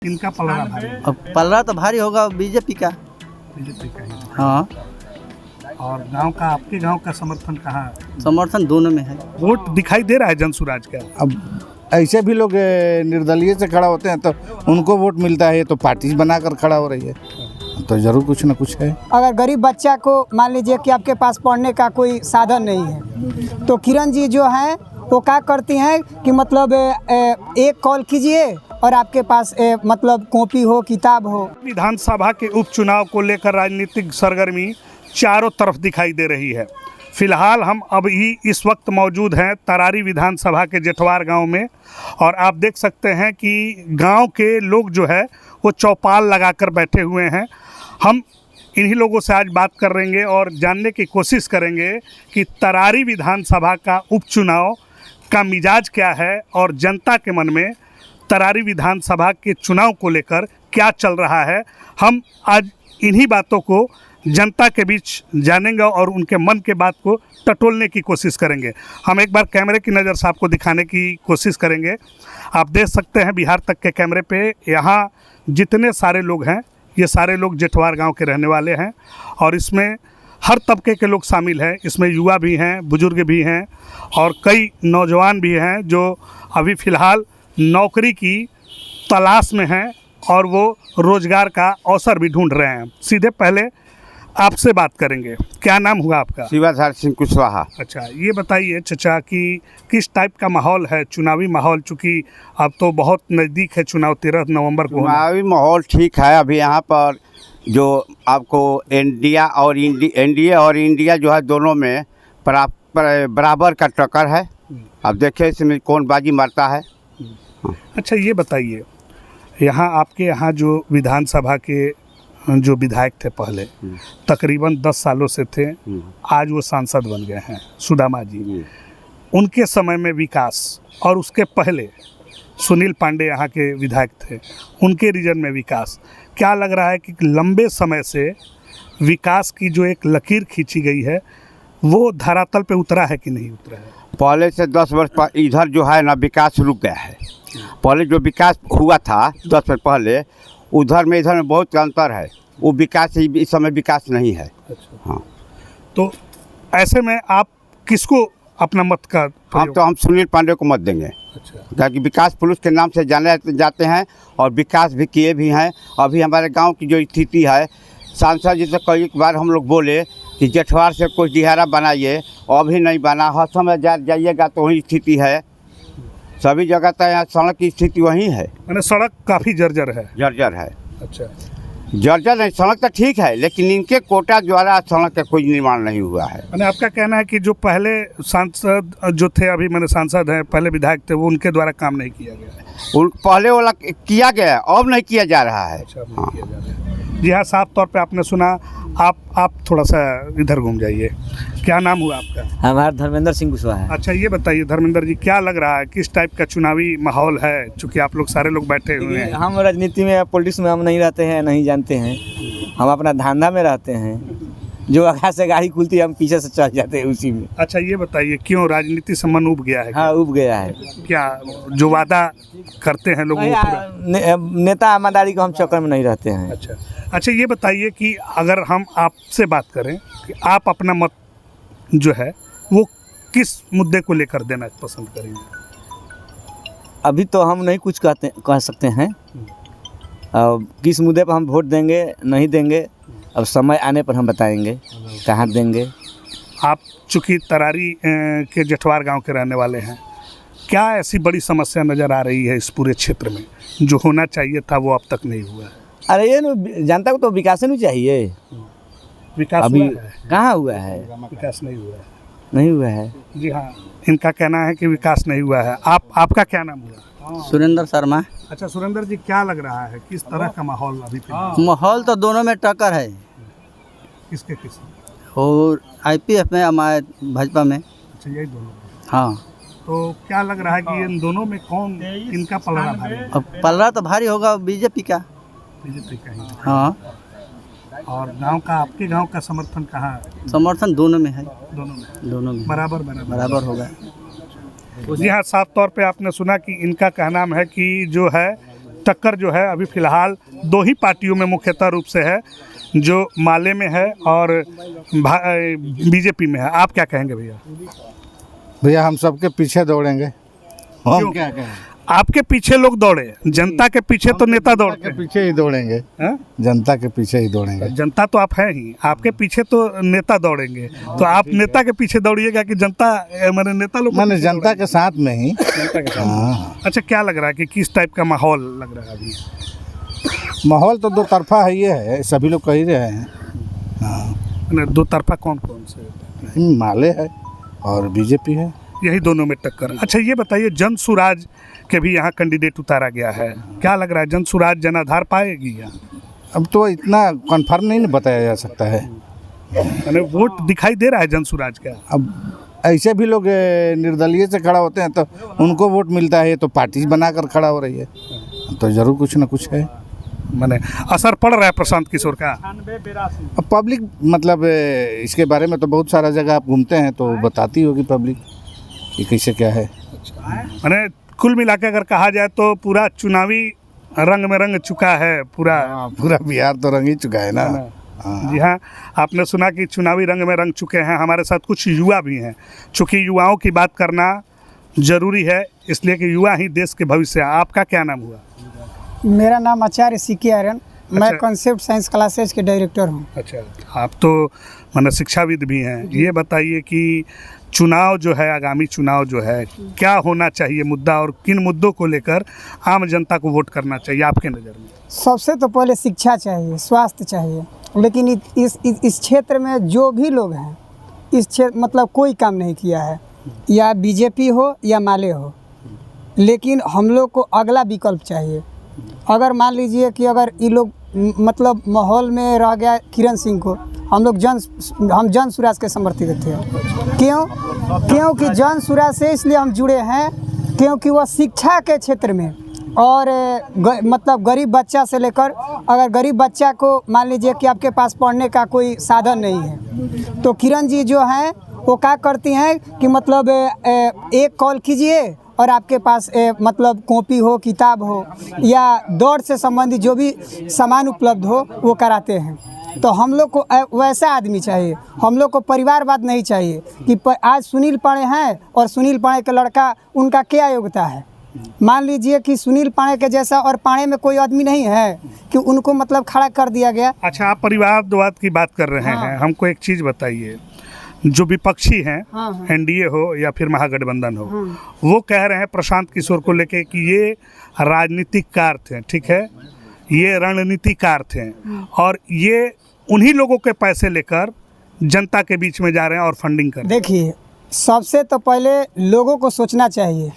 इनका पलड़ा भारी है। अब पलड़ा तो भारी होगा बीजेपी का। बीजेपी का ही। हाँ, और गांव का, आपके गांव का समर्थन कहाँ है? समर्थन दोनों में है। वोट दिखाई दे रहा है जनसुराज का। अब ऐसे भी लोग निर्दलीय से खड़ा होते हैं तो उनको वोट मिलता है, तो पार्टी बनाकर खड़ा हो रही है तो जरूर कुछ ना कुछ है। अगर गरीब बच्चा को मान लीजिए कि आपके पास पढ़ने का कोई साधन नहीं है तो किरण जी जो है वो क्या करती हैं कि मतलब एक कॉल कीजिए और आपके पास मतलब कॉपी हो, किताब हो। विधानसभा के उपचुनाव को लेकर राजनीतिक सरगर्मी चारों तरफ दिखाई दे रही है। फिलहाल हम अभी इस वक्त मौजूद हैं तरारी विधानसभा के जेठवार गांव में, और आप देख सकते हैं कि गांव के लोग जो है वो चौपाल लगाकर बैठे हुए हैं। हम इन्हीं लोगों से आज बात करेंगे और जानने की कोशिश करेंगे कि तरारी विधानसभा का उपचुनाव का मिजाज क्या है और जनता के मन में तरारी विधानसभा के चुनाव को लेकर क्या चल रहा है। हम आज इन्हीं बातों को जनता के बीच जानेंगे और उनके मन के बात को टटोलने की कोशिश करेंगे। हम एक बार कैमरे की नज़र से आपको दिखाने की कोशिश करेंगे। आप देख सकते हैं बिहार तक के कैमरे पे यहाँ जितने सारे लोग हैं ये सारे लोग जेठवार गांव के रहने वाले हैं, और इसमें हर तबके के लोग शामिल हैं। इसमें युवा भी हैं, बुजुर्ग भी हैं और कई नौजवान भी हैं जो अभी फ़िलहाल नौकरी की तलाश में हैं और वो रोज़गार का अवसर भी ढूंढ रहे हैं। सीधे पहले आपसे बात करेंगे। क्या नाम हुआ आपका? शिवाधार सिंह कुशवाहा। अच्छा, ये बताइए चचा कि किस टाइप का माहौल है, चुनावी माहौल? चूँकि अब तो बहुत नज़दीक है चुनाव, 13 नवंबर को। चुनावी माहौल ठीक है। अभी यहाँ पर जो आपको एनडीए और इंडिया जो है दोनों में बराबर का टक्कर है। अब देखिए इसमें कौन बाजी मारता है। अच्छा, ये बताइए यहाँ आपके यहाँ जो विधानसभा के जो विधायक थे पहले तकरीबन 10 सालों से थे, आज वो सांसद बन गए हैं सुदामा जी। उनके समय में विकास, और उसके पहले सुनील पांडे यहाँ के विधायक थे, उनके रीजन में विकास, क्या लग रहा है कि लंबे समय से विकास की जो एक लकीर खींची गई है वो धरातल पे उतरा है कि नहीं उतरा है? पहले से 10 वर्ष इधर जो है ना विकास रुक गया है। पहले जो विकास हुआ था 10 वर्ष पहले, उधर में इधर में बहुत अंतर है। वो विकास इस समय विकास नहीं है। अच्छा। हाँ, तो ऐसे में आप किसको अपना मत का? हम सुनील पांडे को मत देंगे। अच्छा। ताकि विकास पुरुष के नाम से जाने जाते हैं और विकास भी किए भी हैं। अभी हमारे गांव की जो स्थिति है, सांसद जी से कई बार हम लोग बोले कि जेठवार से कुछ दिहारा बनाइए, अभी नहीं बना। हर समय जाइएगा तो वही स्थिति है। सभी जगह तो यहाँ सड़क की स्थिति वही है। मैंने सड़क काफ़ी जर्जर है। जर्जर है। अच्छा, जर्जर नहीं, सड़क तो ठीक है लेकिन इनके कोटा द्वारा सड़क का कोई निर्माण नहीं हुआ है। मैंने आपका कहना है कि जो पहले सांसद जो थे, अभी मैंने सांसद हैं, पहले विधायक थे, वो उनके द्वारा काम नहीं किया गया है। उन पहले वाला किया गया, अब नहीं किया जा रहा है। अच्छा, अब नहीं किया जा रहा है। जी हाँ, साफ तौर पे आपने सुना। आप थोड़ा सा इधर घूम जाइए। क्या नाम हुआ आपका? हमारा धर्मेंद्र सिंह कुशवाहा है। अच्छा, ये बताइए धर्मेंद्र जी, क्या लग रहा है, किस टाइप का चुनावी माहौल है? चूँकि आप लोग सारे लोग बैठे हुए हैं। हम राजनीति में, पॉलिटिक्स में हम नहीं रहते हैं, नहीं जानते हैं। हम अपना धंधा में रहते हैं। जो आगे से गाड़ी खुलती है हम पीछे से चल जाते हैं उसी में। अच्छा, ये बताइए क्यों राजनीति से मन उब गया है? हाँ, उब गया है। क्या जो वादा करते हैं लोग वो पूरा? नेता आमादारी को हम चक्कर में नहीं रहते हैं। अच्छा, ये बताइए कि अगर हम आपसे बात करें कि आप अपना मत जो है वो किस मुद्दे को लेकर देना पसंद करेंगे? अभी तो हम नहीं कुछ कह सकते हैं। किस मुद्दे पर हम वोट देंगे नहीं देंगे, अब समय आने पर हम बताएंगे कहाँ देंगे। आप चूँकि तरारी के जेठवार गांव के रहने वाले हैं, क्या ऐसी बड़ी समस्या नज़र आ रही है इस पूरे क्षेत्र में जो होना चाहिए था वो अब तक नहीं हुआ है? अरे ये जनता को तो विकास नहीं चाहिए। विकास अभी हुआ है? कहाँ हुआ है? विकास नहीं हुआ है। नहीं हुआ है। जी हाँ, इनका कहना है कि विकास नहीं हुआ है। आपका क्या नाम हुआ? सुरेंद्र शर्मा। अच्छा सुरेंद्र जी, क्या लग रहा है, किस तरह का माहौल अभी फिलहाल? माहौल तो दोनों में टक्कर है। किसके किसके? और IPF में, हमारे भाजपा में। अच्छा, यही दोनों? हाँ। तो क्या लग रहा है कि इन दोनों में कौन इनका पलड़ा भारी है? अब पलड़ा तो भारी होगा बीजेपी का। बीजेपी का ही। हाँ। और गांव का, आपके गांव का समर्थन कहाँ है? समर्थन दोनों में है। दोनों में बराबर होगा। जी हाँ, साफ तौर पे आपने सुना कि इनका कहना है कि जो है टक्कर जो है अभी फ़िलहाल दो ही पार्टियों में मुख्यतः रूप से है, जो माले में है और बीजेपी में है। आप क्या कहेंगे भैया? भैया हम सबके पीछे दौड़ेंगे। हम क्यों? क्या कहें? आपके पीछे लोग दौड़े, जनता के पीछे तो नेता दौड़ते के हैं। पीछे ही दौड़ेंगे। हैं? जनता के पीछे ही दौड़ेंगे। जनता तो आप हैं ही, आपके पीछे तो नेता दौड़ेंगे, तो आप नेता के पीछे दौड़िएगा कि जनता मैंने नेता लोग मैंने जनता के साथ में ही। जनता के साथ? हाँ, अच्छा, क्या लग रहा है कि किस टाइप का माहौल लग रहा है अभी? माहौल तो दो तरफा है, ये है सभी लोग कह ही रहे हैं। हाँ, मैंने दो तरफा कौन कौन से? माले है और बीजेपी है। यही दोनों में टक्कर। अच्छा, ये बताइए, जन सुराज के भी यहाँ कैंडिडेट उतारा गया है, क्या लग रहा है जन सुराज जनाधार पाएगी यहाँ? अब तो इतना कंफर्म नहीं बताया जा सकता है। मैंने वोट दिखाई दे रहा है जन सुराज का। अब ऐसे भी लोग निर्दलीय से खड़ा होते हैं तो उनको वोट मिलता है, ये तो पार्टी बनाकर खड़ा हो रही है, तो ज़रूर कुछ ना कुछ है। मैंने असर पड़ रहा है प्रशांत किशोर का। अब पब्लिक मतलब इसके बारे में तो बहुत सारा जगह आप घूमते हैं तो बताती होगी पब्लिक कि कैसे क्या है। मैंने कुल मिला के अगर कहा जाए तो पूरा चुनावी रंग में रंग चुका है पूरा। पूरा बिहार तो रंग ही चुका है ना। हाँ। जी हाँ, आपने सुना कि चुनावी रंग में रंग चुके हैं। हमारे साथ कुछ युवा भी हैं, चूँकि युवाओं की बात करना ज़रूरी है, इसलिए कि युवा ही देश के भविष्य है। आपका क्या नाम हुआ? मेरा नाम आचार्य सीके आर्यन, मैं अच्छा। कॉन्सेप्ट साइंस क्लासेज के डायरेक्टर हूँ। अच्छा, आप तो माने शिक्षाविद भी हैं। ये बताइए कि चुनाव जो है, आगामी चुनाव जो है, क्या होना चाहिए मुद्दा, और किन मुद्दों को लेकर आम जनता को वोट करना चाहिए आपके नज़र में? सबसे तो पहले शिक्षा चाहिए, स्वास्थ्य चाहिए, लेकिन इस क्षेत्र में जो भी लोग हैं, इस क्षेत्र मतलब कोई काम नहीं किया है, या बीजेपी हो या माले हो। लेकिन हम लोग को अगला विकल्प चाहिए। अगर मान लीजिए कि अगर ये लोग मतलब माहौल में रह गया किरण सिंह को, हम जन सुराज के समर्थित थे। क्योंकि जन सुराज से इसलिए हम जुड़े हैं क्योंकि वह शिक्षा के क्षेत्र में और मतलब गरीब बच्चा से लेकर, अगर गरीब बच्चा को मान लीजिए कि आपके पास पढ़ने का कोई साधन नहीं है, तो किरण जी जो हैं वो क्या करती हैं कि मतलब एक कॉल कीजिए और आपके पास मतलब कॉपी हो, किताब हो या दौड़ से संबंधित जो भी सामान उपलब्ध हो वो कराते हैं। तो हम लोग को वैसा आदमी चाहिए। हम लोग को परिवारवाद नहीं चाहिए कि आज सुनील पांडे हैं और सुनील पांडे का लड़का, उनका क्या योग्यता है। मान लीजिए कि सुनील पांडे के जैसा और पांडे में कोई आदमी नहीं है कि उनको मतलब खड़ा कर दिया गया। अच्छा, आप परिवारवाद की बात कर रहे हैं, हमको एक चीज़ बताइए। जो विपक्षी हैं, एनडीए हो या फिर महागठबंधन हो, वो कह रहे हैं प्रशांत किशोर को लेके कि ये राजनीतिककार थे, ठीक है, ये रणनीतिकार थे, और ये उन्हीं लोगों के पैसे लेकर जनता के बीच में जा रहे हैं और फंडिंग कर रहे हैं। देखिए, सबसे तो पहले लोगों को सोचना चाहिए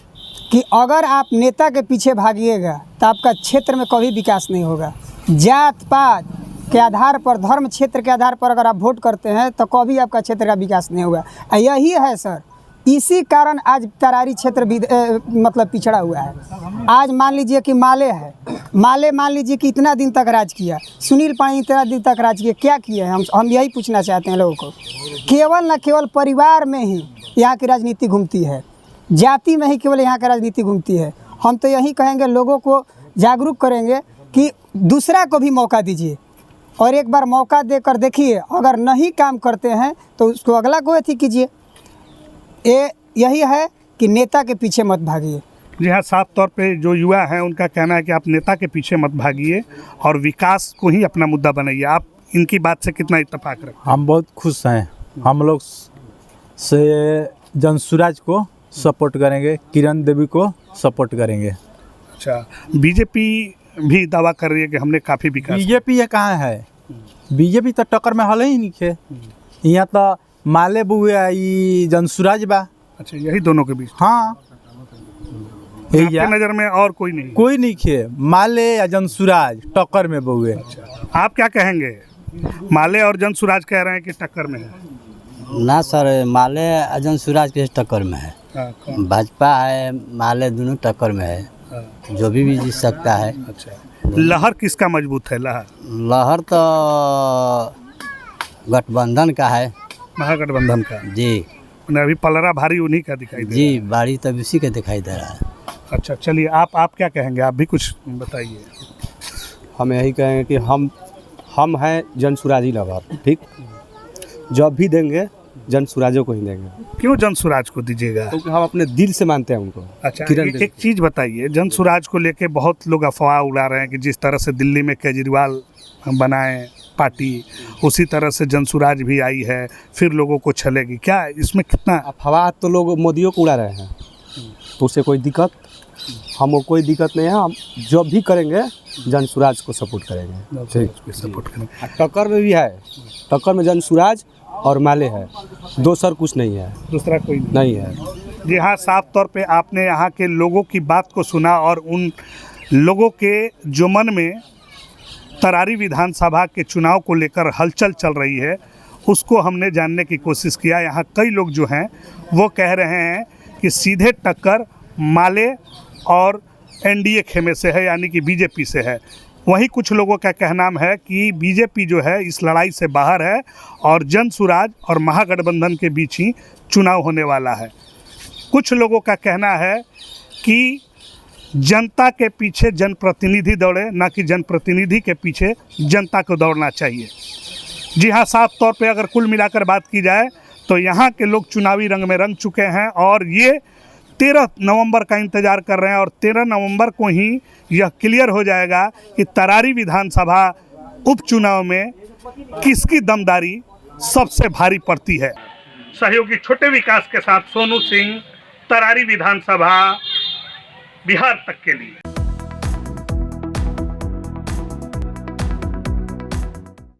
कि अगर आप नेता के पीछे भागिएगा तो आपका क्षेत्र में कभी विकास नहीं होगा। जात पात के आधार पर, धर्म क्षेत्र के आधार पर अगर आप वोट करते हैं तो कभी आपका क्षेत्र का विकास नहीं होगा। यही है सर, इसी कारण आज तरारी क्षेत्र भी मतलब पिछड़ा हुआ है। आज मान लीजिए कि माले है, माले मान लीजिए कि इतना दिन तक राज किया, सुनील पांडे इतना दिन तक राज किया, क्या किया है? हम यही पूछना चाहते हैं लोगों को। केवल न केवल परिवार में ही यहाँ की राजनीति घूमती है, जाति में ही केवल यहाँ की राजनीति घूमती है। हम तो यही कहेंगे, लोगों को जागरूक करेंगे कि दूसरा को भी मौका दीजिए, और एक बार मौका देकर देखिए, अगर नहीं काम करते हैं तो उसको अगला को अथी कीजिए। यही है कि नेता के पीछे मत भागिए। जी हाँ, साफ तौर पे जो युवा हैं उनका कहना है कि आप नेता के पीछे मत भागिए और विकास को ही अपना मुद्दा बनाइए। आप इनकी बात से कितना इत्तेफाक रखते हैं? हम बहुत खुश हैं। हम लोग से जन सुराज को सपोर्ट करेंगे, किरण देवी को सपोर्ट करेंगे। अच्छा, बीजेपी भी दावा कर रही है कि हमने काफ़ी विकास। बीजेपी ये कहाँ है? बीजेपी तो टक्कर में हल ही नहीं है। यहाँ तो माले बुए ई जन सुराज बा। अच्छा, यही दोनों के बीच? हाँ, आपके नज़र में और कोई नहीं? कोई नहीं खे, माले या जन सुराज टक्कर में बुए। अच्छा, आप क्या कहेंगे? माले और जन सुराज कह रहे हैं कि टक्कर में है। ना सर, माले जन सुराज के टक्कर में है। भाजपा है, माले दोनों टक्कर में है। जो भी जीत सकता है। अच्छा, लहर किसका मजबूत है? लहर तो गठबंधन का है, महागठबंधन का। जी। अभी पलरा भारी उन्हीं का दिखाई दे जी, बाड़ी तब उसी का दिखाई दे रहा है। अच्छा, चलिए आप क्या कहेंगे, आप भी कुछ बताइए। हम यही कहेंगे कि हम हैं जन सुराजी लवर, ठीक। जब भी देंगे जन सुराजों को ही देंगे, क्यों जन सुराज को दीजिएगा? क्योंकि हम अपने दिल से मानते हैं उनको। अच्छा, किरण एक चीज़ बताइए, जन सुराज को लेके बहुत लोग अफवाह उड़ा रहे हैं कि जिस तरह से दिल्ली में केजरीवाल बनाए पार्टी, उसी तरह से जन सुराज भी आई है, फिर लोगों को छलेगी क्या? इसमें कितना अफवाह तो लोग मोदियों को उड़ा रहे हैं, तो उससे कोई दिक्कत, हमको कोई दिक्कत नहीं है। हम जब भी करेंगे जन सुराज को सपोर्ट करेंगे, ठीक। सपोर्ट करेंगे। टक्कर में भी है, टक्कर में जन सुराज और माले है, दोसर कुछ नहीं है, दूसरा कोई नहीं है। जी हाँ, साफ तौर पे आपने यहाँ के लोगों की बात को सुना और उन लोगों के जो मन में तरारी विधानसभा के चुनाव को लेकर हलचल चल रही है, उसको हमने जानने की कोशिश किया। यहाँ कई लोग जो हैं वो कह रहे हैं कि सीधे टक्कर माले और एनडीए खेमे से है, यानी कि बीजेपी से है। वहीं कुछ लोगों का कहना है कि बीजेपी जो है इस लड़ाई से बाहर है और जन सुराज और महागठबंधन के बीच ही चुनाव होने वाला है। कुछ लोगों का कहना है कि जनता के पीछे जनप्रतिनिधि दौड़े, ना कि जनप्रतिनिधि के पीछे जनता को दौड़ना चाहिए। जी हाँ, साफ तौर पे अगर कुल मिलाकर बात की जाए तो यहाँ के लोग चुनावी रंग में रंग चुके हैं और ये 13 नवंबर का इंतज़ार कर रहे हैं और 13 नवंबर को ही यह क्लियर हो जाएगा कि तरारी विधानसभा उपचुनाव में किसकी दमदारी सबसे भारी पड़ती है। सहयोगी छोटे विकास के साथ सोनू सिंह, तरारी विधानसभा, बिहार तक के लिए।